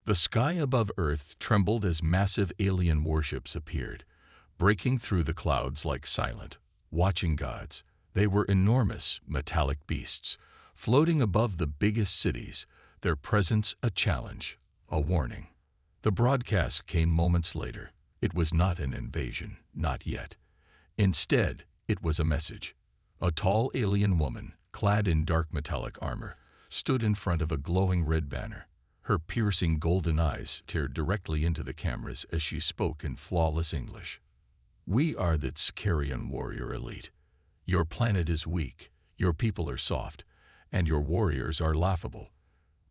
The sky above Earth trembled as massive alien warships appeared, breaking through the clouds like silent, watching gods. They were enormous, metallic beasts, floating above the biggest cities, their presence a challenge, a warning. The broadcast came moments later. It was not an invasion, not yet. Instead, it was a message. A tall alien woman, clad in dark metallic armor, stood in front of a glowing red banner. Her piercing golden eyes stared directly into the cameras as she spoke in flawless English. "We are the Sicarian warrior elite. Your planet is weak, your people are soft, and your warriors are laughable.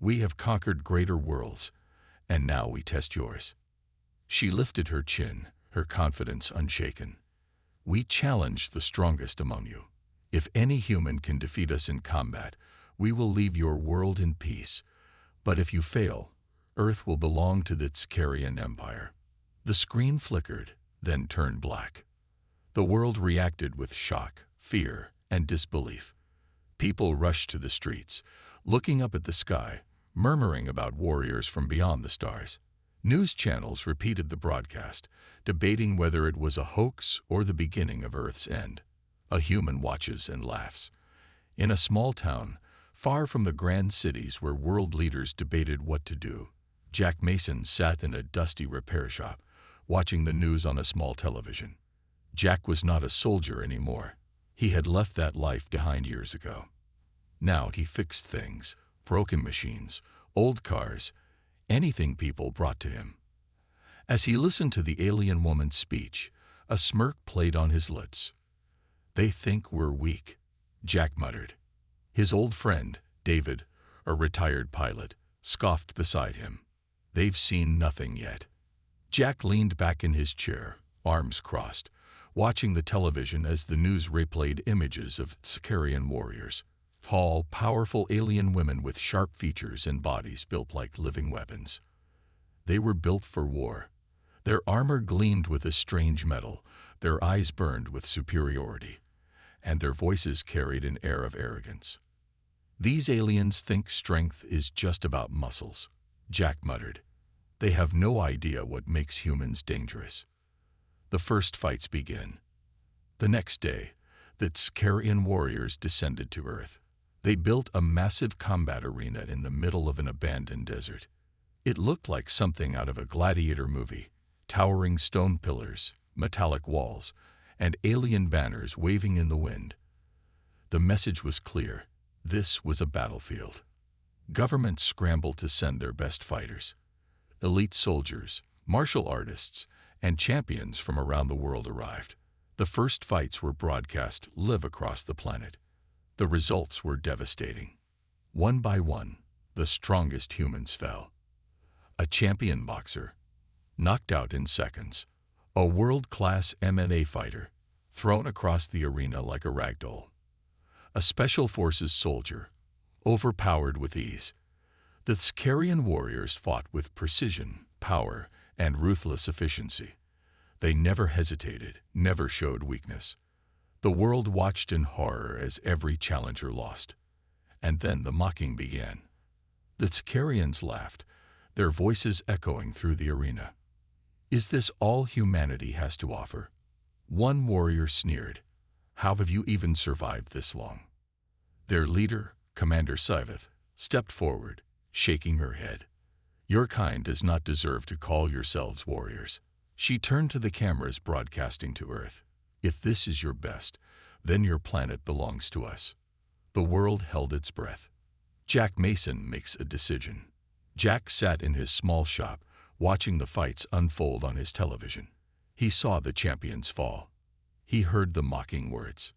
We have conquered greater worlds, and now we test yours." She lifted her chin, her confidence unshaken. "We challenge the strongest among you. If any human can defeat us in combat, we will leave your world in peace. But if you fail, Earth will belong to the Sicarian Empire." The screen flickered, then turned black. The world reacted with shock, fear, and disbelief. People rushed to the streets, looking up at the sky, murmuring about warriors from beyond the stars. News channels repeated the broadcast, debating whether it was a hoax or the beginning of Earth's end. A human watches and laughs. In a small town, far from the grand cities where world leaders debated what to do, Jack Mason sat in a dusty repair shop, watching the news on a small television. Jack was not a soldier anymore. He had left that life behind years ago. Now he fixed things, broken machines, old cars, anything people brought to him. As he listened to the alien woman's speech, a smirk played on his lips. "They think we're weak," Jack muttered. His old friend, David, a retired pilot, scoffed beside him. "They've seen nothing yet." Jack leaned back in his chair, arms crossed, watching the television as the news replayed images of Sicarian warriors. Tall, powerful alien women with sharp features and bodies built like living weapons. They were built for war. Their armor gleamed with a strange metal, their eyes burned with superiority, and their voices carried an air of arrogance. "These aliens think strength is just about muscles," Jack muttered. "They have no idea what makes humans dangerous." The first fights began. The next day, the Sicarian warriors descended to Earth. They built a massive combat arena in the middle of an abandoned desert. It looked like something out of a gladiator movie, towering stone pillars, metallic walls, and alien banners waving in the wind. The message was clear. This was a battlefield. Governments scrambled to send their best fighters. Elite soldiers, martial artists, and champions from around the world arrived. The first fights were broadcast live across the planet. The results were devastating. One by one, the strongest humans fell. A champion boxer, knocked out in seconds. A world-class MMA fighter, thrown across the arena like a ragdoll. A special forces soldier, overpowered with ease. The Sicarian warriors fought with precision, power, and ruthless efficiency. They never hesitated, never showed weakness. The world watched in horror as every challenger lost. And then the mocking began. The Sicarians laughed, their voices echoing through the arena. "Is this all humanity has to offer?" One warrior sneered. "How have you even survived this long?" Their leader, Commander Scifi, stepped forward, shaking her head. "Your kind does not deserve to call yourselves warriors." She turned to the cameras broadcasting to Earth. "If this is your best, then your planet belongs to us." The world held its breath. Jack Mason makes a decision. Jack sat in his small shop, watching the fights unfold on his television. He saw the champions fall. He heard the mocking words.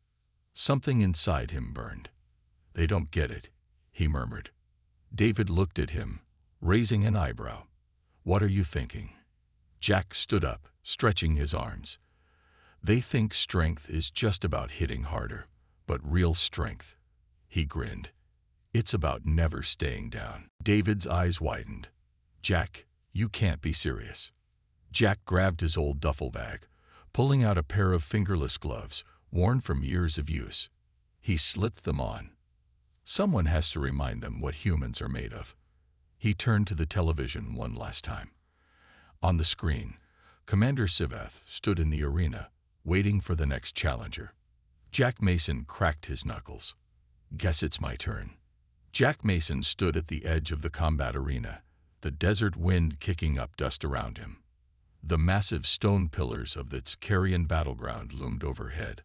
Something inside him burned. "They don't get it," he murmured. David looked at him, raising an eyebrow. "What are you thinking?" Jack stood up, stretching his arms. "They think strength is just about hitting harder, but real strength," he grinned, "it's about never staying down." David's eyes widened. "Jack, you can't be serious." Jack grabbed his old duffel bag, pulling out a pair of fingerless gloves, worn from years of use. He slipped them on. Someone has to remind them what humans are made of. He turned to the television one last time. On the screen, Commander Scifi stood in the arena, waiting for the next challenger. Jack Mason cracked his knuckles. "Guess it's my turn." Jack Mason stood at the edge of the combat arena, the desert wind kicking up dust around him. The massive stone pillars of the Carrion battleground loomed overhead,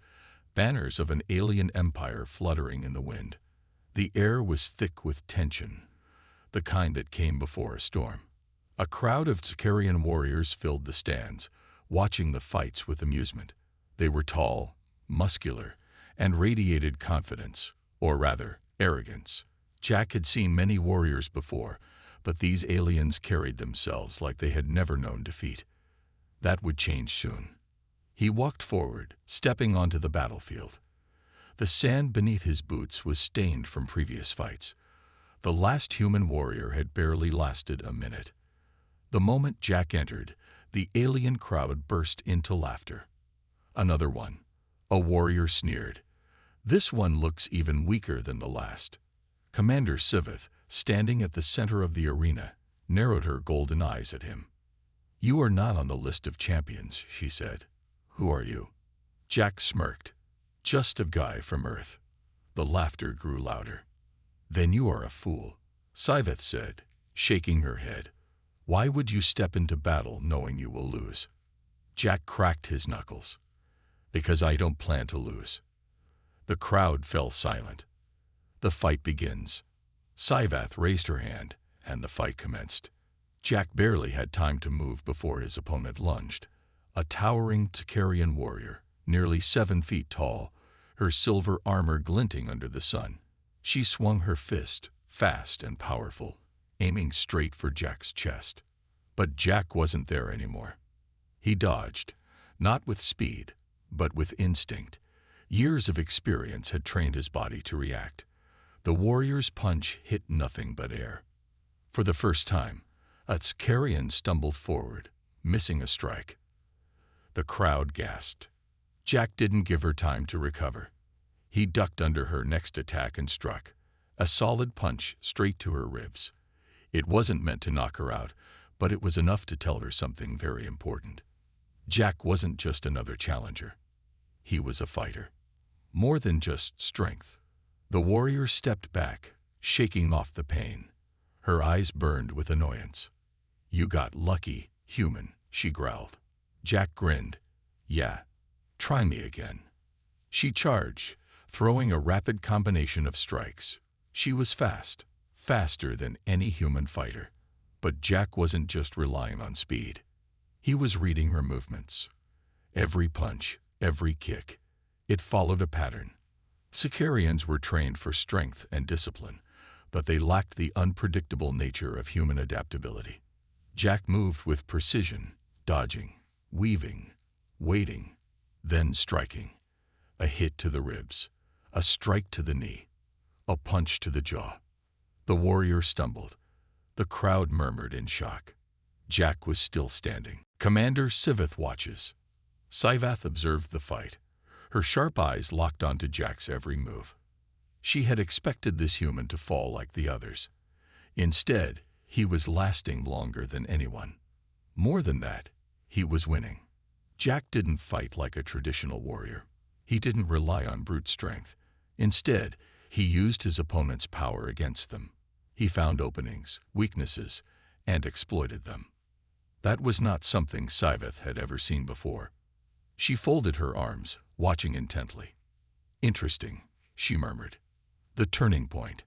banners of an alien empire fluttering in the wind. The air was thick with tension, the kind that came before a storm. A crowd of Carrion warriors filled the stands, watching the fights with amusement. They were tall, muscular, and radiated confidence, or rather, arrogance. Jack had seen many warriors before, but these aliens carried themselves like they had never known defeat. That would change soon. He walked forward, stepping onto the battlefield. The sand beneath his boots was stained from previous fights. The last human warrior had barely lasted a minute. The moment Jack entered, the alien crowd burst into laughter. "Another one," a warrior sneered. "This one looks even weaker than the last." Commander Scifi, standing at the center of the arena, narrowed her golden eyes at him. "You are not on the list of champions," she said. "Who are you?" Jack smirked. "Just a guy from Earth." The laughter grew louder. "Then you are a fool," Scifi said, shaking her head. "Why would you step into battle knowing you will lose?" Jack cracked his knuckles. "Because I don't plan to lose." The crowd fell silent. "The fight begins." Scifi raised her hand, and the fight commenced. Jack barely had time to move before his opponent lunged. A towering Carrion warrior, nearly 7 feet tall, her silver armor glinting under the sun. She swung her fist, fast and powerful, aiming straight for Jack's chest. But Jack wasn't there anymore. He dodged, not with speed, but with instinct. Years of experience had trained his body to react. The warrior's punch hit nothing but air. For the first time, a Carrion stumbled forward, missing a strike. The crowd gasped. Jack didn't give her time to recover. He ducked under her next attack and struck, a solid punch straight to her ribs. It wasn't meant to knock her out, but it was enough to tell her something very important. Jack wasn't just another challenger. He was a fighter. More than just strength. The warrior stepped back, shaking off the pain. Her eyes burned with annoyance. "You got lucky, human," she growled. Jack grinned. "Yeah, try me again." She charged, throwing a rapid combination of strikes. She was fast, faster than any human fighter. But Jack wasn't just relying on speed. He was reading her movements. Every punch, every kick, it followed a pattern. Sicarians were trained for strength and discipline, but they lacked the unpredictable nature of human adaptability. Jack moved with precision, dodging, weaving, waiting, then striking. A hit to the ribs, a strike to the knee, a punch to the jaw. The warrior stumbled. The crowd murmured in shock. Jack was still standing. Commander Scifi watches. Scifi observed the fight. Her sharp eyes locked onto Jack's every move. She had expected this human to fall like the others. Instead, he was lasting longer than anyone. More than that, he was winning. Jack didn't fight like a traditional warrior. He didn't rely on brute strength. Instead, he used his opponent's power against them. He found openings, weaknesses, and exploited them. That was not something Scifi had ever seen before. She folded her arms, watching intently. "Interesting," she murmured. The turning point.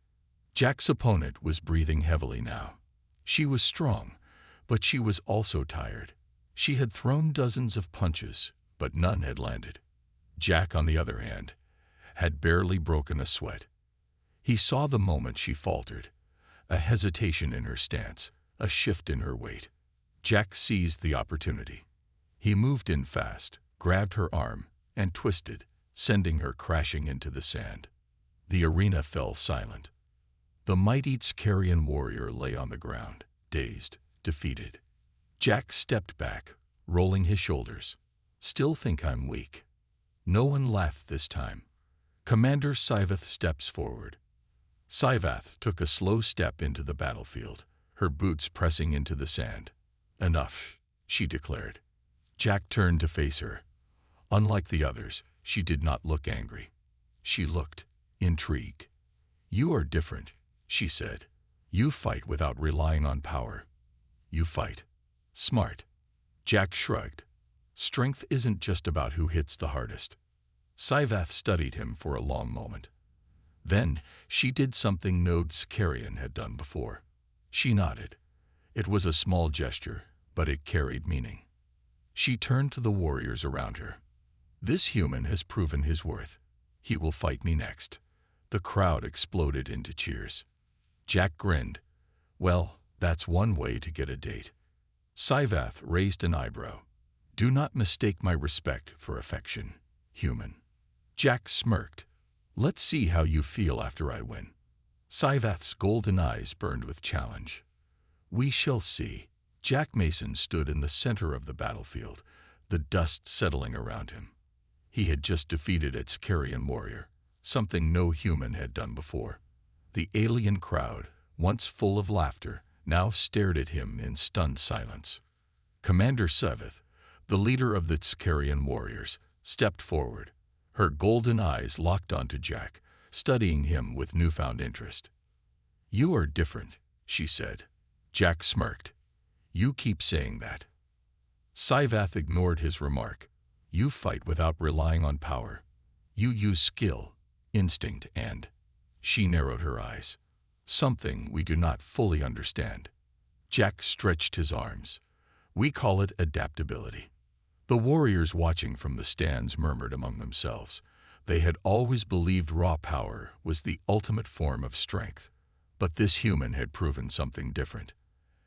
Jack's opponent was breathing heavily now. She was strong, but she was also tired. She had thrown dozens of punches, but none had landed. Jack, on the other hand, had barely broken a sweat. He saw the moment she faltered, a hesitation in her stance, a shift in her weight. Jack seized the opportunity. He moved in fast, grabbed her arm, and twisted, sending her crashing into the sand. The arena fell silent. The mighty Carrion warrior lay on the ground, dazed, defeated. Jack stepped back, rolling his shoulders. "Still think I'm weak." No one laughed this time. Commander Scifi steps forward. Scifi took a slow step into the battlefield, her boots pressing into the sand. "Enough," she declared. Jack turned to face her. Unlike the others, she did not look angry. She looked intrigued. "You are different," she said. "You fight without relying on power. You fight smart." Jack shrugged. "Strength isn't just about who hits the hardest." Scifi studied him for a long moment. Then she did something no Skarian had done before. She nodded. It was a small gesture, but it carried meaning. She turned to the warriors around her. "This human has proven his worth. He will fight me next." The crowd exploded into cheers. Jack grinned. "Well, that's one way to get a date." Scivath raised an eyebrow. "Do not mistake my respect for affection, human." Jack smirked. "Let's see how you feel after I win." Scivath's golden eyes burned with challenge. "We shall see." Jack Mason stood in the center of the battlefield, the dust settling around him. He had just defeated a Skarian warrior, something no human had done before. The alien crowd, once full of laughter, now stared at him in stunned silence. Commander Scifi, the leader of the Skarian warriors, stepped forward. Her golden eyes locked onto Jack, studying him with newfound interest. "You are different," she said. Jack smirked. "You keep saying that." Scivath ignored his remark. "You fight without relying on power. You use skill, instinct, and—" She narrowed her eyes. "Something we do not fully understand." Jack stretched his arms. "We call it adaptability." The warriors watching from the stands murmured among themselves. They had always believed raw power was the ultimate form of strength. But this human had proven something different.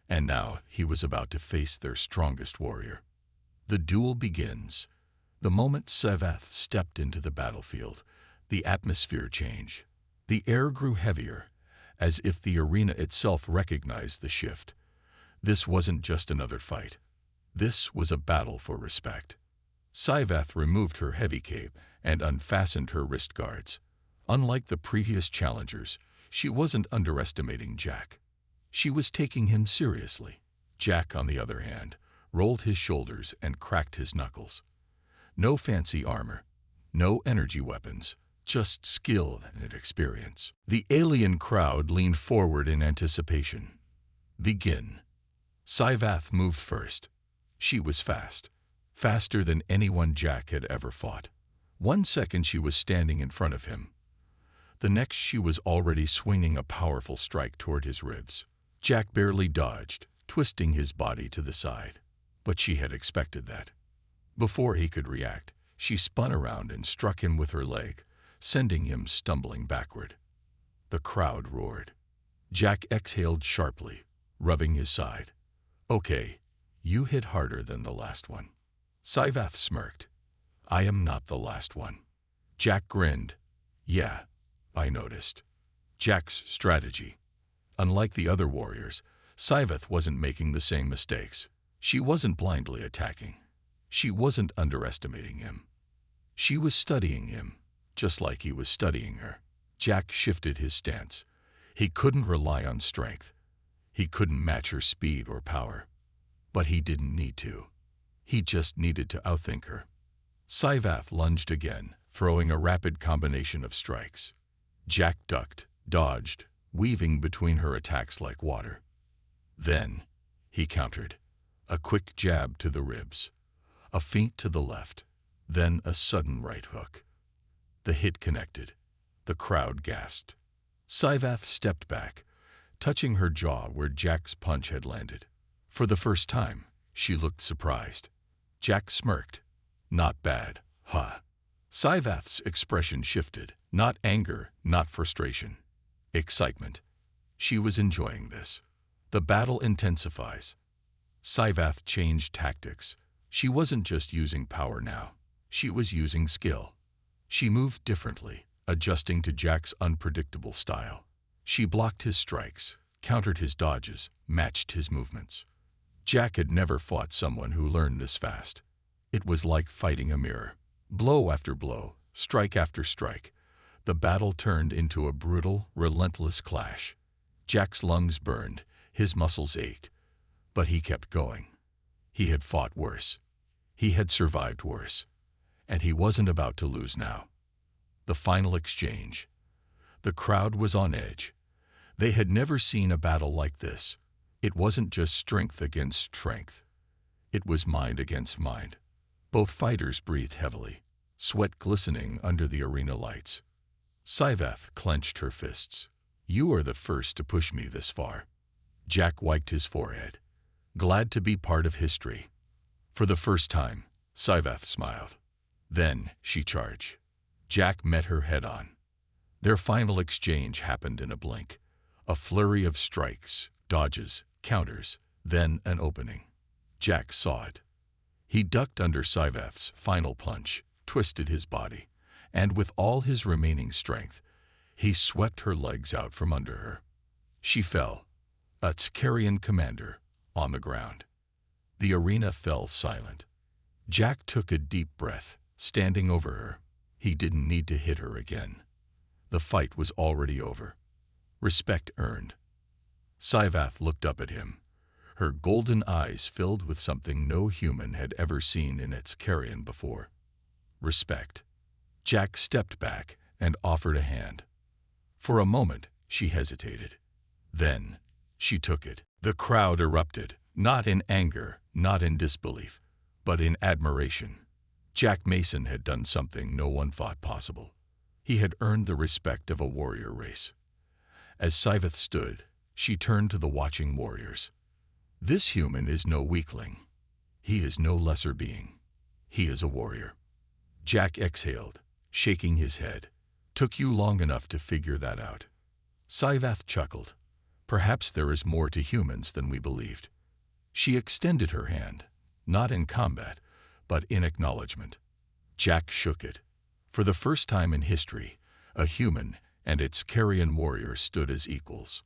And now he was about to face their strongest warrior. The duel begins. The moment Scivath stepped into the battlefield, the atmosphere changed. The air grew heavier, as if the arena itself recognized the shift. This wasn't just another fight. This was a battle for respect. Scivath removed her heavy cape and unfastened her wrist guards. Unlike the previous challengers, she wasn't underestimating Jack. She was taking him seriously. Jack, on the other hand, rolled his shoulders and cracked his knuckles. No fancy armor, no energy weapons, just skill and experience. The alien crowd leaned forward in anticipation. "Begin." Scivath moved first. She was fast, faster than anyone Jack had ever fought. 1 second she was standing in front of him. The next she was already swinging a powerful strike toward his ribs. Jack barely dodged, twisting his body to the side. But she had expected that. Before he could react, she spun around and struck him with her leg, sending him stumbling backward. The crowd roared. Jack exhaled sharply, rubbing his side. "Okay, you hit harder than the last one." Scivath smirked. "I am not the last one." Jack grinned. "Yeah, I noticed." Jack's strategy. Unlike the other warriors, Scivath wasn't making the same mistakes. She wasn't blindly attacking. She wasn't underestimating him. She was studying him, just like he was studying her. Jack shifted his stance. He couldn't rely on strength. He couldn't match her speed or power. But he didn't need to. He just needed to outthink her. Scivath lunged again, throwing a rapid combination of strikes. Jack ducked, dodged, weaving between her attacks like water. Then he countered. A quick jab to the ribs, a feint to the left, then a sudden right hook. The hit connected. The crowd gasped. Scivath stepped back, touching her jaw where Jack's punch had landed. For the first time, she looked surprised. Jack smirked. "Not bad, huh?" Scivath's expression shifted. Not anger, not frustration. Excitement. She was enjoying this. The battle intensifies. Scivath changed tactics. She wasn't just using power now. She was using skill. She moved differently, adjusting to Jack's unpredictable style. She blocked his strikes, countered his dodges, matched his movements. Jack had never fought someone who learned this fast. It was like fighting a mirror. Blow after blow, strike after strike. The battle turned into a brutal, relentless clash. Jack's lungs burned, His muscles ached, but he kept going. He had fought worse. He had survived worse. And he wasn't about to lose now. The final exchange. The crowd was on edge. They had never seen a battle like this. It wasn't just strength against strength. It was mind against mind. Both fighters breathed heavily, sweat glistening under the arena lights. Scifi clenched her fists. "You are the first to push me this far." Jack wiped his forehead, glad to be part of history. For the first time, Scifi smiled. Then she charged. Jack met her head-on. Their final exchange happened in a blink. A flurry of strikes, dodges, counters, then an opening. Jack saw it. He ducked under Scifi's final punch, twisted his body, and with all his remaining strength, he swept her legs out from under her. She fell, a Tkarian commander, on the ground. The arena fell silent. Jack took a deep breath, standing over her. He didn't need to hit her again. The fight was already over. Respect earned. Scifi looked up at him, her golden eyes filled with something no human had ever seen in its carrion before. Respect. Jack stepped back and offered a hand. For a moment, she hesitated. Then, she took it. The crowd erupted, not in anger, not in disbelief, but in admiration. Jack Mason had done something no one thought possible. He had earned the respect of a warrior race. As Scifi stood, she turned to the watching warriors. "This human is no weakling. He is no lesser being. He is a warrior." Jack exhaled, shaking his head. "Took you long enough to figure that out." Scifi chuckled. "Perhaps there is more to humans than we believed." She extended her hand, not in combat, but in acknowledgement. Jack shook it. For the first time in history, a human and its carrion warrior stood as equals.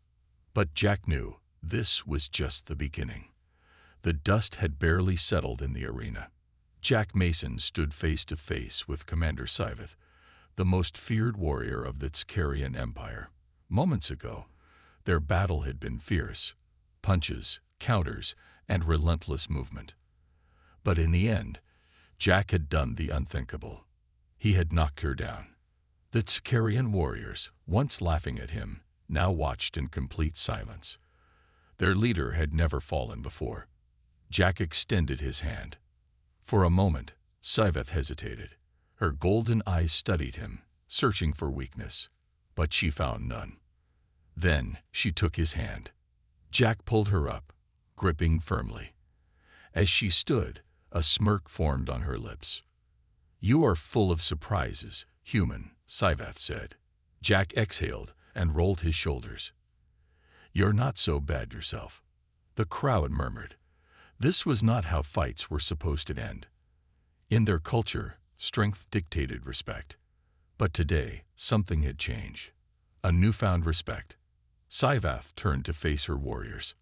But Jack knew this was just the beginning. The dust had barely settled in the arena. Jack Mason stood face to face with Commander Scifi, the most feared warrior of the Tkarian Empire. Moments ago, their battle had been fierce, punches, counters, and relentless movement. But in the end, Jack had done the unthinkable. He had knocked her down. The Tkarian warriors, once laughing at him, now watched in complete silence. Their leader had never fallen before. Jack extended his hand. For a moment, Scifi hesitated. Her golden eyes studied him, searching for weakness, but she found none. Then she took his hand. Jack pulled her up, gripping firmly. As she stood, a smirk formed on her lips. "You are full of surprises, human," Scifi said. Jack exhaled and rolled his shoulders. "You're not so bad yourself." The crowd murmured. This was not how fights were supposed to end. In their culture, strength dictated respect. But today, something had changed. A newfound respect. Scifi turned to face her warriors.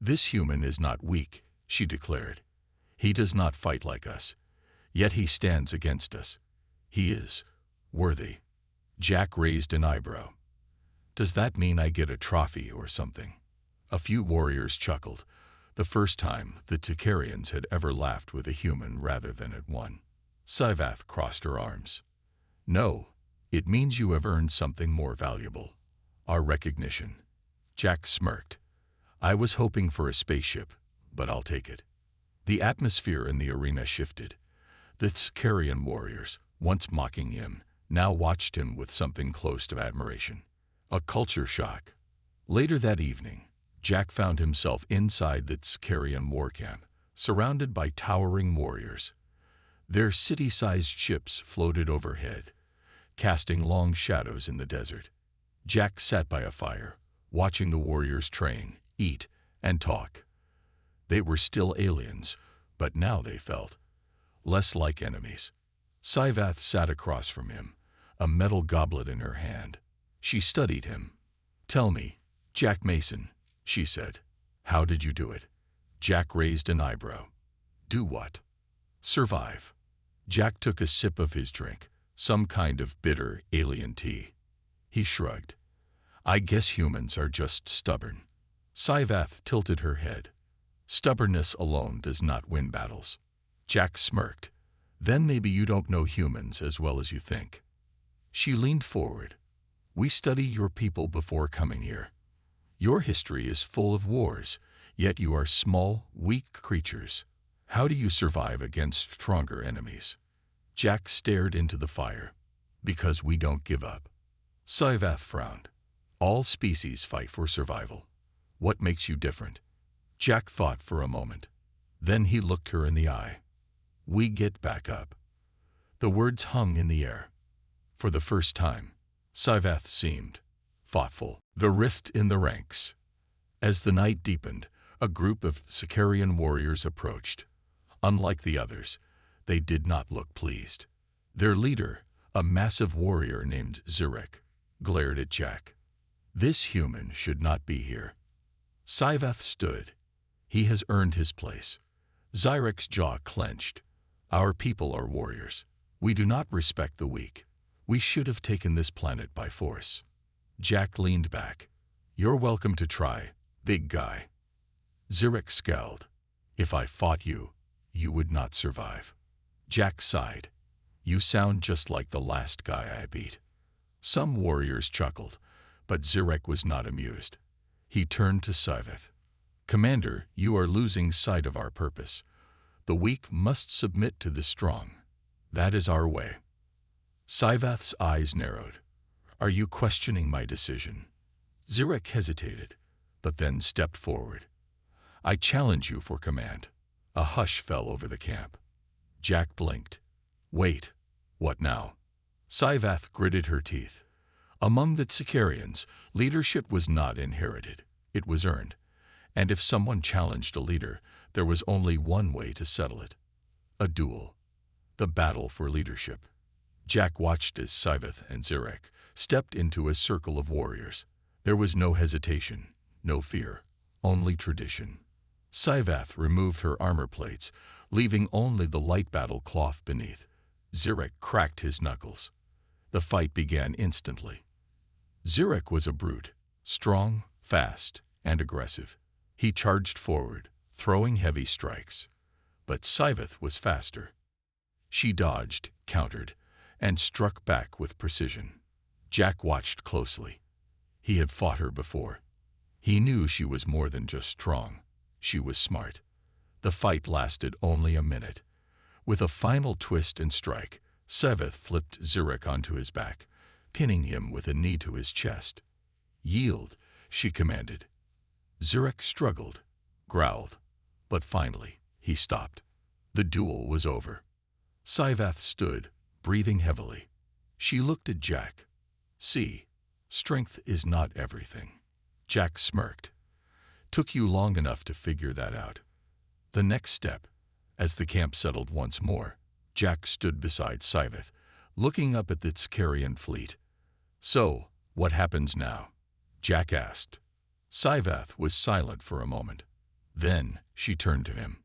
"This human is not weak," she declared. "He does not fight like us, yet he stands against us. He is worthy." Jack raised an eyebrow. "Does that mean I get a trophy or something?" A few warriors chuckled, the first time the Tkarians had ever laughed with a human rather than at one. Scifi crossed her arms. "No, it means you have earned something more valuable. Our recognition." Jack smirked. "I was hoping for a spaceship, but I'll take it." The atmosphere in the arena shifted. The Tkarian warriors, once mocking him, now watched him with something close to admiration. A culture shock. Later that evening, Jack found himself inside the Tkarian war camp, surrounded by towering warriors. Their city-sized ships floated overhead, casting long shadows in the desert. Jack sat by a fire, watching the warriors train, eat, and talk. They were still aliens, but now they felt less like enemies. Scifi sat across from him, a metal goblet in her hand. She studied him. "Tell me, Jack Mason," she said, "how did you do it?" Jack raised an eyebrow. "Do what?" "Survive." Jack took a sip of his drink, some kind of bitter alien tea. He shrugged. "I guess humans are just stubborn." Scifi tilted her head. Stubbornness alone does not win battles. Jack smirked. Then maybe you don't know humans as well as you think. She leaned forward. We studied your people before coming here. Your history is full of wars, yet you are small, weak creatures. How do you survive against stronger enemies? Jack stared into the fire. Because we don't give up. Scifi frowned. All species fight for survival. What makes you different? Jack thought for a moment. Then he looked her in the eye. We get back up. The words hung in the air. For the first time, Scifi seemed thoughtful. The rift in the ranks. As the night deepened, a group of Sicarian warriors approached. Unlike the others, they did not look pleased. Their leader, a massive warrior named Zurek, glared at Jack. This human should not be here. Scifi stood. He has earned his place. Zyrek's jaw clenched. Our people are warriors. We do not respect the weak. We should have taken this planet by force. Jack leaned back. You're welcome to try, big guy. Zurek scowled. If I fought you, you would not survive. Jack sighed. You sound just like the last guy I beat. Some warriors chuckled, but Zurek was not amused. He turned to Scifi. Commander, you are losing sight of our purpose. The weak must submit to the strong. That is our way. Scifi's eyes narrowed. Are you questioning my decision? Zurek hesitated, but then stepped forward. I challenge you for command. A hush fell over the camp. Jack blinked. Wait, what now? Scifi gritted her teeth. Among the Sicarians, leadership was not inherited. It was earned. And if someone challenged a leader, there was only one way to settle it. A duel. The battle for leadership. Jack watched as Scifi and Zurek stepped into a circle of warriors. There was no hesitation, no fear, only tradition. Scifi removed her armor plates, leaving only the light battle cloth beneath. Zurek cracked his knuckles. The fight began instantly. Zurek was a brute, strong, fast, and aggressive. He charged forward, throwing heavy strikes. But Scifi was faster. She dodged, countered, and struck back with precision. Jack watched closely. He had fought her before. He knew she was more than just strong. She was smart. The fight lasted only a minute. With a final twist and strike, Scifi flipped Zurek onto his back, pinning him with a knee to his chest. Yield, she commanded. Zurek struggled, growled, but finally he stopped. The duel was over. Scifi stood, breathing heavily. She looked at Jack. See, strength is not everything. Jack smirked. Took you long enough to figure that out. The next step, as the camp settled once more, Jack stood beside Scifi, looking up at the Sicarian fleet. So, what happens now? Jack asked. Scifi was silent for a moment. Then she turned to him.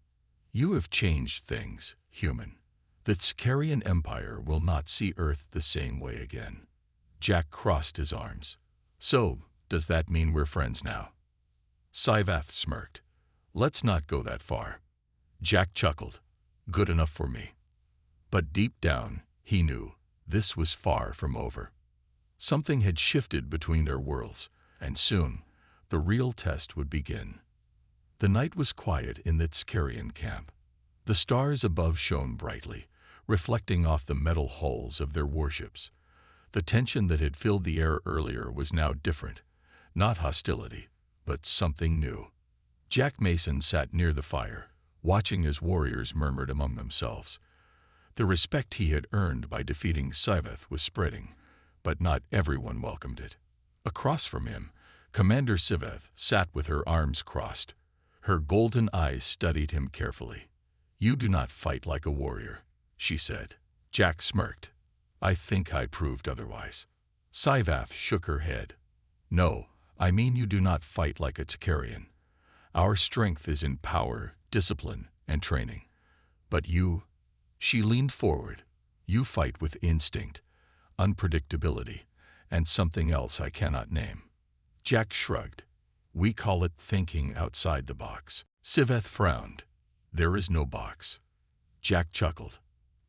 You have changed things, human. The Sicarian Empire will not see Earth the same way again. Jack crossed his arms. So, does that mean we're friends now? Scifi smirked. Let's not go that far. Jack chuckled. Good enough for me. But deep down, he knew this was far from over. Something had shifted between their worlds, and soon, the real test would begin. The night was quiet in the Sicarian camp. The stars above shone brightly, reflecting off the metal hulls of their warships. The tension that had filled the air earlier was now different. Not hostility, but something new. Jack Mason sat near the fire, watching as warriors murmured among themselves. The respect he had earned by defeating Scifi was spreading, but not everyone welcomed it. Across from him, Commander Scifi sat with her arms crossed. Her golden eyes studied him carefully. You do not fight like a warrior, she said. Jack smirked. I think I proved otherwise. Scifi shook her head. No, I mean you do not fight like a Sicarian. Our strength is in power, discipline, and training. But you, she leaned forward, you fight with instinct, unpredictability, and something else I cannot name. Jack shrugged. We call it thinking outside the box. Siveth frowned. There is no box. Jack chuckled.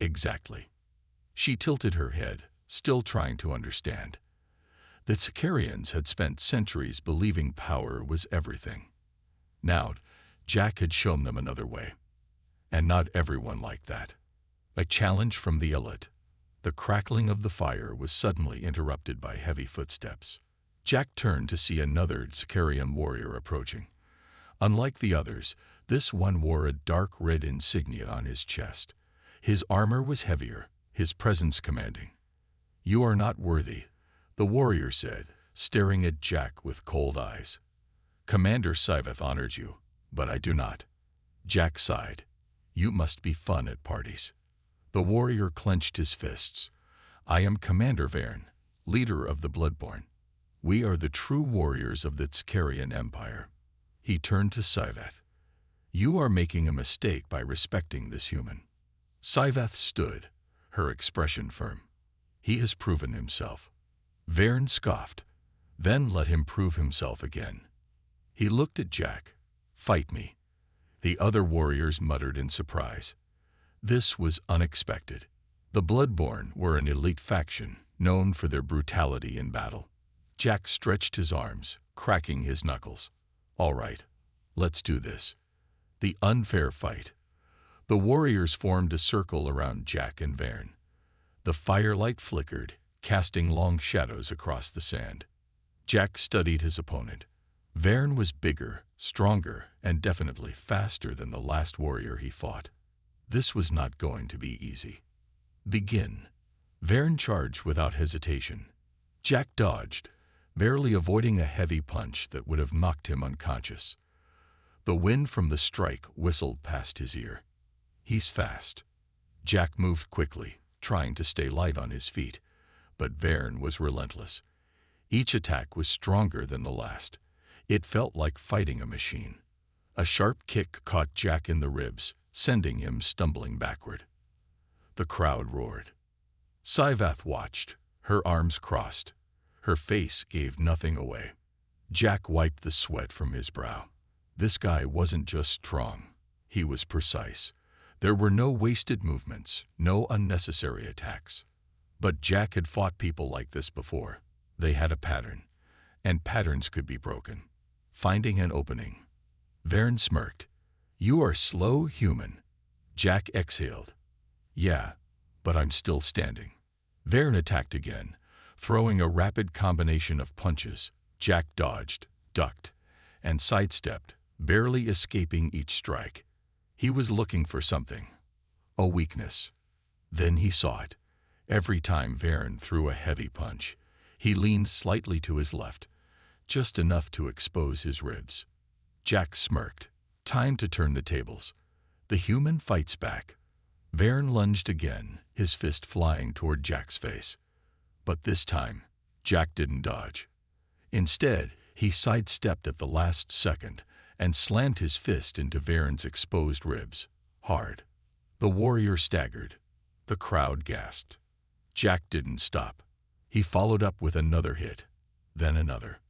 Exactly. She tilted her head, still trying to understand. The Sicarians had spent centuries believing power was everything. Now, Jack had shown them another way. And not everyone liked that. A challenge from the elite. The crackling of the fire was suddenly interrupted by heavy footsteps. Jack turned to see another Sicarian warrior approaching. Unlike the others, this one wore a dark red insignia on his chest. His armor was heavier, his presence commanding. "You are not worthy," the warrior said, staring at Jack with cold eyes. "Commander Scifi honors you, but I do not." Jack sighed. "You must be fun at parties." The warrior clenched his fists. "I am Commander Vern, leader of the Bloodborne. We are the true warriors of the Sicarian Empire." He turned to Siveth. "You are making a mistake by respecting this human." Siveth stood, her expression firm. "He has proven himself." Vern scoffed. "Then let him prove himself again." He looked at Jack. "Fight me." The other warriors muttered in surprise. This was unexpected. The Bloodborne were an elite faction, known for their brutality in battle. Jack stretched his arms, cracking his knuckles. "All right, let's do this." The unfair fight. The warriors formed a circle around Jack and Vern. The firelight flickered, casting long shadows across the sand. Jack studied his opponent. Vern was bigger, stronger, and definitely faster than the last warrior he fought. This was not going to be easy. "Begin." Vern charged without hesitation. Jack dodged, barely avoiding a heavy punch that would have knocked him unconscious. The wind from the strike whistled past his ear. "He's fast." Jack moved quickly, trying to stay light on his feet, but Vern was relentless. Each attack was stronger than the last. It felt like fighting a machine. A sharp kick caught Jack in the ribs, sending him stumbling backward. The crowd roared. Siveth watched, her arms crossed. Her face gave nothing away. Jack wiped the sweat from his brow. This guy wasn't just strong, he was precise. There were no wasted movements, no unnecessary attacks. But Jack had fought people like this before. They had a pattern, and patterns could be broken. Finding an opening. Vern smirked. "You are slow, human." Jack exhaled. "Yeah, but I'm still standing." Vern attacked again, throwing a rapid combination of punches. Jack dodged, ducked, and sidestepped, barely escaping each strike. He was looking for something. A weakness. Then he saw it. Every time Vern threw a heavy punch, he leaned slightly to his left, just enough to expose his ribs. Jack smirked. Time to turn the tables. The human fights back. Vern lunged again, his fist flying toward Jack's face. But this time, Jack didn't dodge. Instead, he sidestepped at the last second and slammed his fist into Vern's exposed ribs, hard. The warrior staggered. The crowd gasped. Jack didn't stop. He followed up with another hit, then another.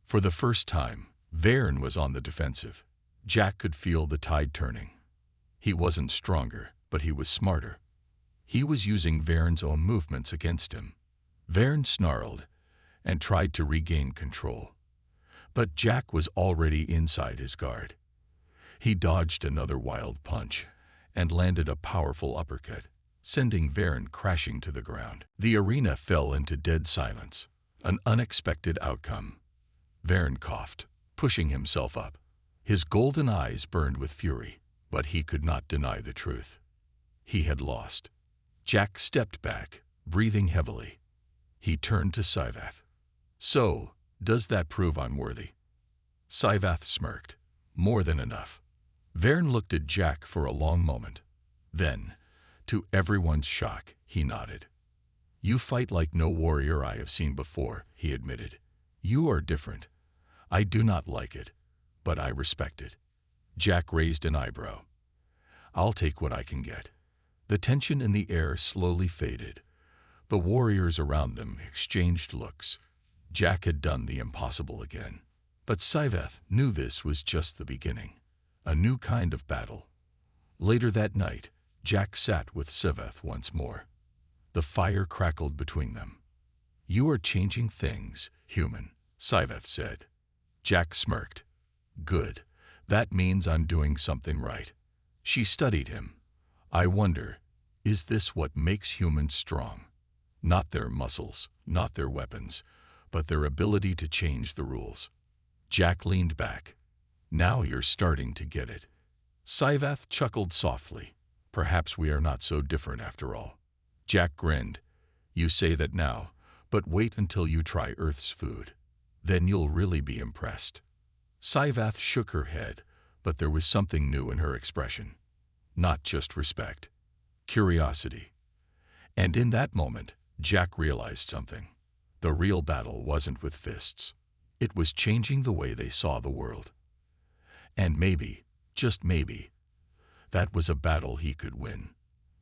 For the first time, Vern was on the defensive. Jack could feel the tide turning. He wasn't stronger, but he was smarter. He was using Vern's own movements against him. Vern snarled and tried to regain control. But Jack was already inside his guard. He dodged another wild punch and landed a powerful uppercut, sending Vern crashing to the ground. The arena fell into dead silence, an unexpected outcome. Vern coughed, pushing himself up. His golden eyes burned with fury, but he could not deny the truth. He had lost. Jack stepped back, breathing heavily. He turned to Siveth. "So, does that prove I'm worthy?" Siveth smirked. "More than enough." Vern looked at Jack for a long moment. Then, to everyone's shock, he nodded. "You fight like no warrior I have seen before," he admitted. "You are different. I do not like it, but I respect it." Jack raised an eyebrow. "I'll take what I can get." The tension in the air slowly faded. The warriors around them exchanged looks. Jack had done the impossible again. But Siveth knew this was just the beginning, a new kind of battle. Later that night, Jack sat with Siveth once more. The fire crackled between them. "You are changing things, human," Siveth said. Jack smirked. "Good. That means I'm doing something right." She studied him. "I wonder, is this what makes humans strong? Not their muscles, not their weapons, but their ability to change the rules." Jack leaned back. "Now you're starting to get it." Siveth chuckled softly. "Perhaps we are not so different after all." Jack grinned. "You say that now, but wait until you try Earth's food. Then you'll really be impressed." Siveth shook her head, but there was something new in her expression. Not just respect. Curiosity. And in that moment, Jack realized something. The real battle wasn't with fists. It was changing the way they saw the world. And maybe, just maybe, that was a battle he could win.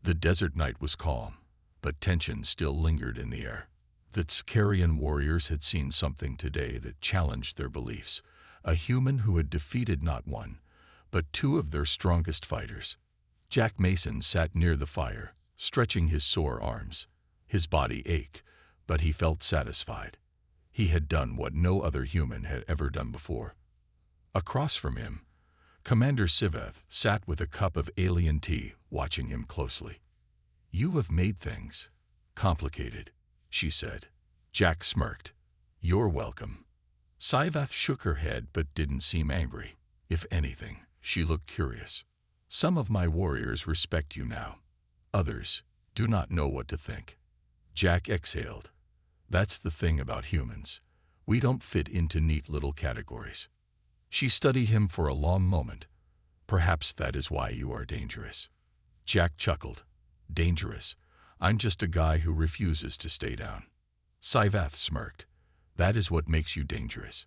The desert night was calm, but tension still lingered in the air. The Tzkarian warriors had seen something today that challenged their beliefs. A human who had defeated not one, but two of their strongest fighters. Jack Mason sat near the fire, stretching his sore arms. His body ached, but he felt satisfied. He had done what no other human had ever done before. Across from him, Commander Siveth sat with a cup of alien tea, watching him closely. "You have made things complicated," she said. Jack smirked. "You're welcome." Siveth shook her head but didn't seem angry. If anything, she looked curious. "Some of my warriors respect you now. Others do not know what to think." Jack exhaled. "That's the thing about humans. We don't fit into neat little categories." She studied him for a long moment. "Perhaps that is why you are dangerous." Jack chuckled. "Dangerous? I'm just a guy who refuses to stay down." Siveth smirked. "That is what makes you dangerous."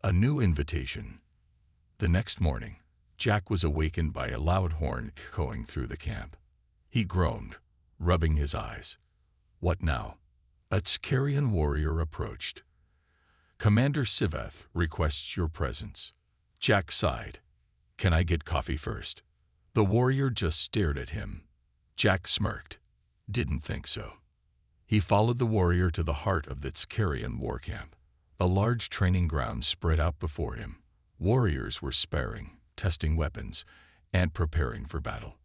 A new invitation. The next morning, Jack was awakened by a loud horn echoing through the camp. He groaned, rubbing his eyes. What now? A Tzkarian warrior approached. "Commander Siveth requests your presence." Jack sighed. "Can I get coffee first?" The warrior just stared at him. Jack smirked. "Didn't think so." He followed the warrior to the heart of the Tzkarian war camp. A large training ground spread out before him. Warriors were sparring, testing weapons, and preparing for battle.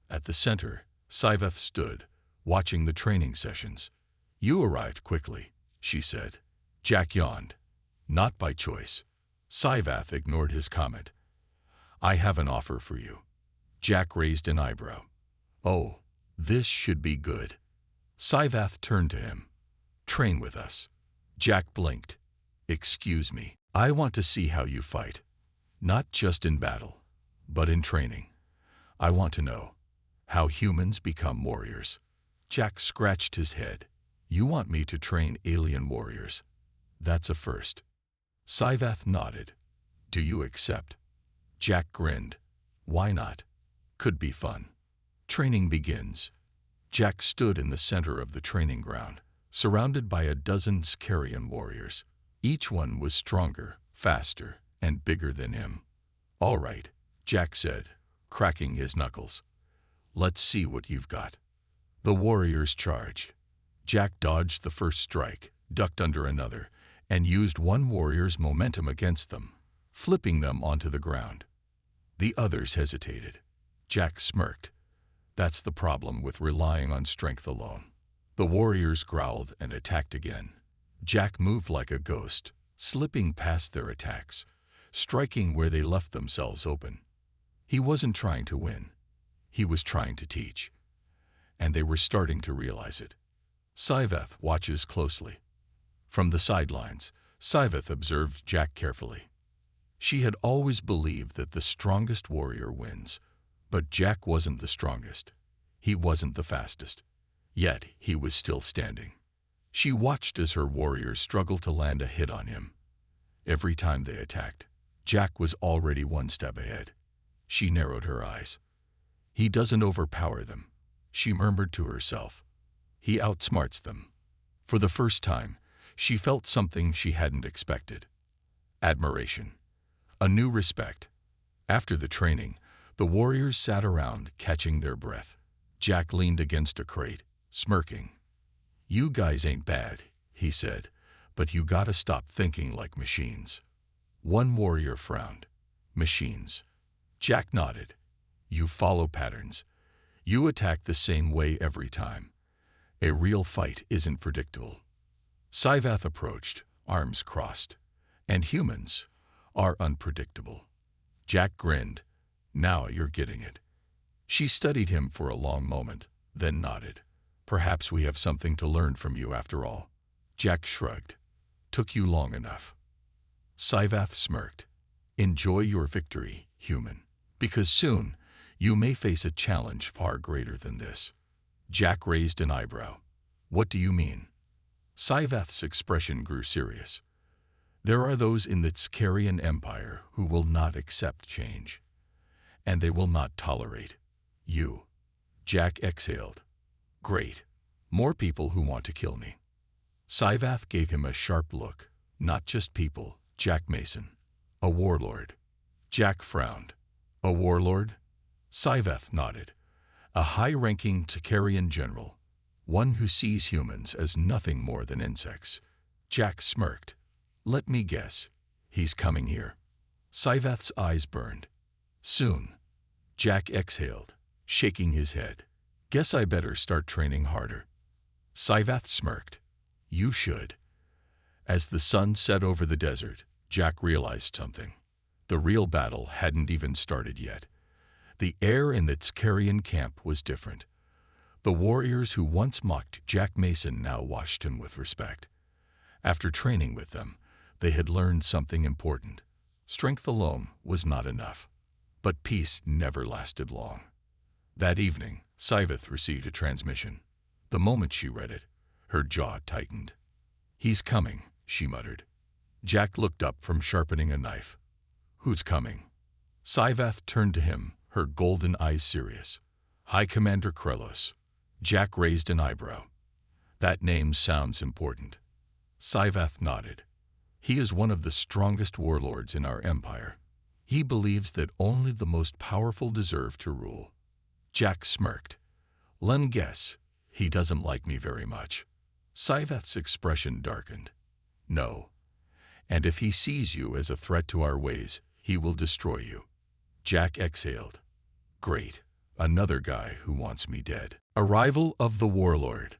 At the center, Siveth stood, watching the training sessions. "You arrived quickly," she said. Jack yawned. "Not by choice." Siveth ignored his comment. "I have an offer for you." Jack raised an eyebrow. "Oh, this should be good." Siveth turned to him. "Train with us." Jack blinked. "Excuse me, I want to see how you fight. Not just in battle, but in training. I want to know how humans become warriors." Jack scratched his head. "You want me to train alien warriors? That's a first." Siveth nodded. "Do you accept?" Jack grinned. "Why not? Could be fun." Training begins. Jack stood in the center of the training ground, surrounded by a dozen Tzkarian warriors. Each one was stronger, faster, and bigger than him. "All right," Jack said, cracking his knuckles. "Let's see what you've got." The warriors charged. Jack dodged the first strike, ducked under another, and used one warrior's momentum against them, flipping them onto the ground. The others hesitated. Jack smirked. That's the problem with relying on strength alone. The warriors growled and attacked again. Jack moved like a ghost, slipping past their attacks, striking where they left themselves open. He wasn't trying to win. He was trying to teach. And they were starting to realize it. Siveth watches closely. From the sidelines, Siveth observed Jack carefully. She had always believed that the strongest warrior wins, but Jack wasn't the strongest. He wasn't the fastest. Yet he was still standing. She watched as her warriors struggled to land a hit on him. Every time they attacked, Jack was already one step ahead. She narrowed her eyes. He doesn't overpower them, she murmured to herself. He outsmarts them. For the first time, she felt something she hadn't expected. admiration, a new respect. After the training, the warriors sat around, catching their breath. Jack leaned against a crate, smirking. "You guys ain't bad," he said, "but you gotta stop thinking like machines." One warrior frowned. "Machines?" Jack nodded. "You follow patterns. You attack the same way every time. A real fight isn't predictable." Scifi approached, arms crossed. "And humans are unpredictable." Jack grinned. "Now you're getting it." She studied him for a long moment, then nodded. "Perhaps we have something to learn from you after all." Jack shrugged. "Took you long enough." Scivath smirked. "Enjoy your victory, human, because soon you may face a challenge far greater than this." Jack raised an eyebrow. "What do you mean?" Scivath's expression grew serious. "There are those in the Skarian Empire who will not accept change, and they will not tolerate you." Jack exhaled. "Great. More people who want to kill me." Scivath gave him a sharp look. "Not just people, Jack Mason. A warlord." Jack frowned. "A warlord?" Scivath nodded. "A high-ranking Takarian general, one who sees humans as nothing more than insects." Jack smirked. "Let me guess. He's coming here." Scivath's eyes burned. "Soon." Jack exhaled, shaking his head. "Guess I better start training harder." Scivath smirked. "You should." As the sun set over the desert, Jack realized something. The real battle hadn't even started yet. The air in the Skarian camp was different. The warriors who once mocked Jack Mason now watched him with respect. After training with them, they had learned something important. Strength alone was not enough. But peace never lasted long. That evening, Scivath received a transmission. The moment she read it, her jaw tightened. "He's coming," she muttered. Jack looked up from sharpening a knife. "Who's coming?" Scivath turned to him, her golden eyes serious. "High Commander Krelos." Jack raised an eyebrow. "That name sounds important." Scivath nodded. "He is one of the strongest warlords in our empire. He believes that only the most powerful deserve to rule." Jack smirked. "Lemme guess, he doesn't like me very much." Scivath's expression darkened. "No. And if he sees you as a threat to our ways, he will destroy you." Jack exhaled. "Great. Another guy who wants me dead." Arrival of the warlord.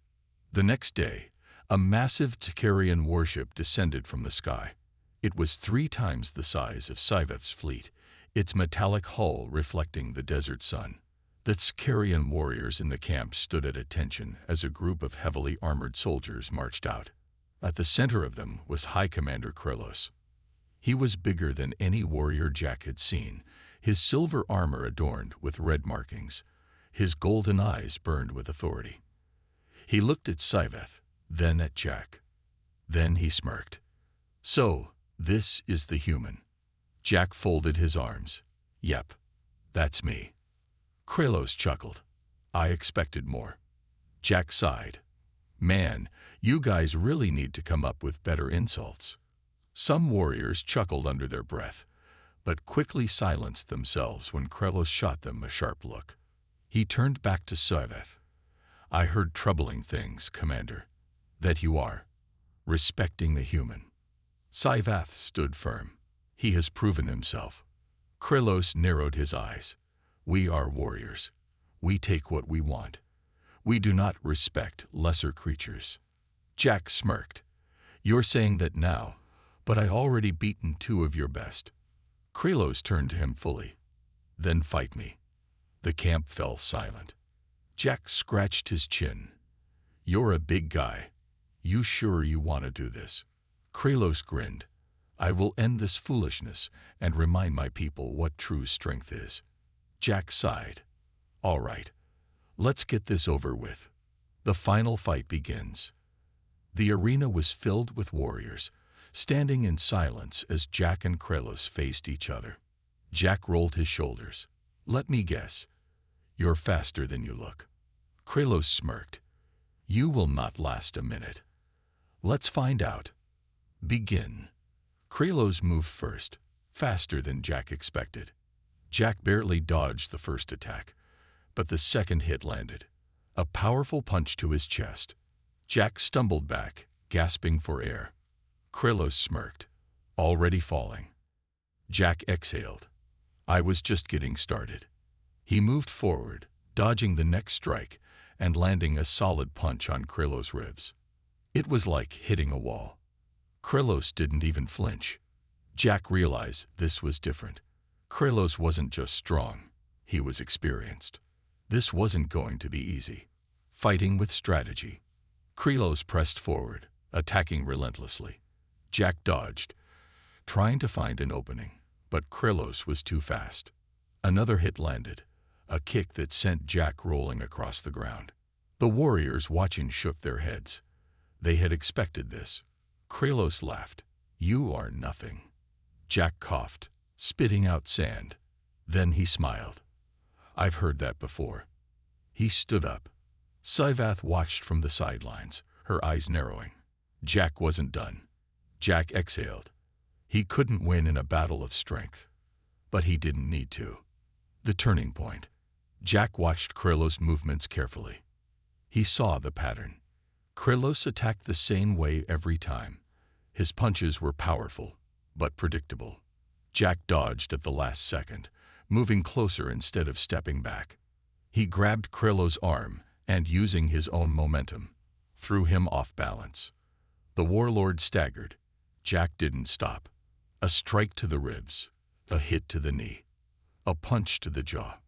The next day, a massive Takarian warship descended from the sky. It was 3 times the size of Scivath's fleet, its metallic hull reflecting the desert sun. The Skarian warriors in the camp stood at attention as a group of heavily armored soldiers marched out. At the center of them was High Commander Krelos. He was bigger than any warrior Jack had seen, his silver armor adorned with red markings. His golden eyes burned with authority. He looked at Scivath, then at Jack. Then he smirked. "So, this is the human." Jack folded his arms. "Yep, that's me." Krelos chuckled. "I expected more." Jack sighed. "Man, you guys really need to come up with better insults." Some warriors chuckled under their breath, but quickly silenced themselves when Krelos shot them a sharp look. He turned back to Scivath. "I heard troubling things, Commander. That you are respecting the human." Scivath stood firm. "He has proven himself." Krelos narrowed his eyes. "We are warriors. We take what we want. We do not respect lesser creatures." Jack smirked. "You're saying that now, but I already beaten 2 of your best." Krelos turned to him fully. "Then fight me." The camp fell silent. Jack scratched his chin. "You're a big guy. You sure you want to do this?" Krelos grinned. "I will end this foolishness and remind my people what true strength is." Jack sighed. "All right. Let's get this over with." The final fight begins. The arena was filled with warriors, standing in silence as Jack and Krelos faced each other. Jack rolled his shoulders. "Let me guess. You're faster than you look." Krelos smirked. "You will not last a minute." "Let's find out." "Begin." Krelos moved first, faster than Jack expected. Jack barely dodged the first attack, but the second hit landed. A powerful punch to his chest. Jack stumbled back, gasping for air. Krelos smirked, already falling. Jack exhaled. I was just getting started. He moved forward, dodging the next strike and landing a solid punch on Krelos' ribs. It was like hitting a wall. Krelos didn't even flinch. Jack realized this was different. Krelos wasn't just strong, he was experienced. This wasn't going to be easy. Fighting with strategy. Krelos pressed forward, attacking relentlessly. Jack dodged, trying to find an opening, but Krelos was too fast. Another hit landed, a kick that sent Jack rolling across the ground. The warriors watching shook their heads. They had expected this. Krelos laughed. You are nothing. Jack coughed, spitting out sand. Then he smiled. I've heard that before. He stood up. Scifi watched from the sidelines, her eyes narrowing. Jack wasn't done. Jack exhaled. He couldn't win in a battle of strength. But he didn't need to. The turning point. Jack watched Krelos' movements carefully. He saw the pattern. Krelos attacked the same way every time. His punches were powerful, but predictable. Jack dodged at the last second, moving closer instead of stepping back. He grabbed Krelos' arm and, using his own momentum, threw him off balance. The warlord staggered. Jack didn't stop. A strike to the ribs, a hit to the knee, a punch to the jaw.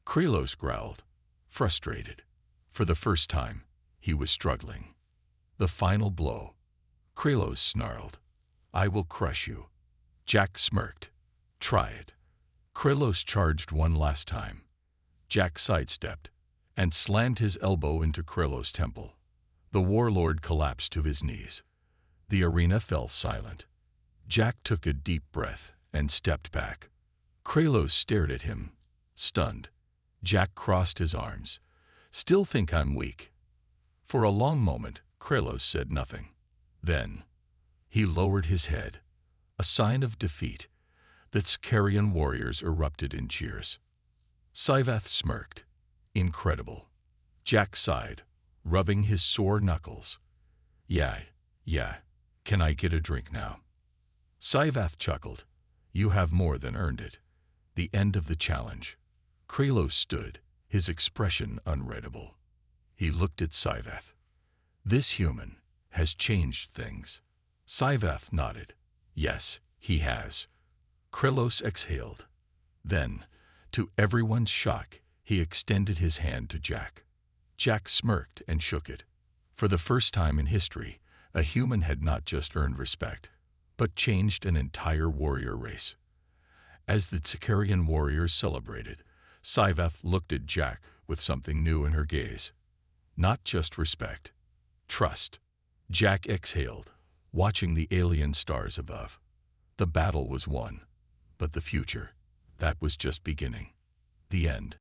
Krelos growled, frustrated. For the first time, he was struggling. The final blow. Krelos snarled, I will crush you. Jack smirked. Try it. Krelos charged one last time. Jack sidestepped and slammed his elbow into Krelos' temple. The warlord collapsed to his knees. The arena fell silent. Jack took a deep breath and stepped back. Krelos stared at him, stunned. Jack crossed his arms. Still think I'm weak? For a long moment, Krelos said nothing. Then, he lowered his head, a sign of defeat. The Tsakarian warriors erupted in cheers. Scifi smirked. Incredible. Jack sighed, rubbing his sore knuckles. Yeah. Can I get a drink now? Scifi chuckled. You have more than earned it. The end of the challenge. Krelos stood, his expression unreadable. He looked at Scifi. This human has changed things. Scifi nodded. Yes, he has. Krelos exhaled. Then, to everyone's shock, he extended his hand to Jack. Jack smirked and shook it. For the first time in history, a human had not just earned respect, but changed an entire warrior race. As the Tsakarian warriors celebrated, Scifi looked at Jack with something new in her gaze. Not just respect. Trust. Jack exhaled, watching the alien stars above. The battle was won, but the future, that was just beginning. The end.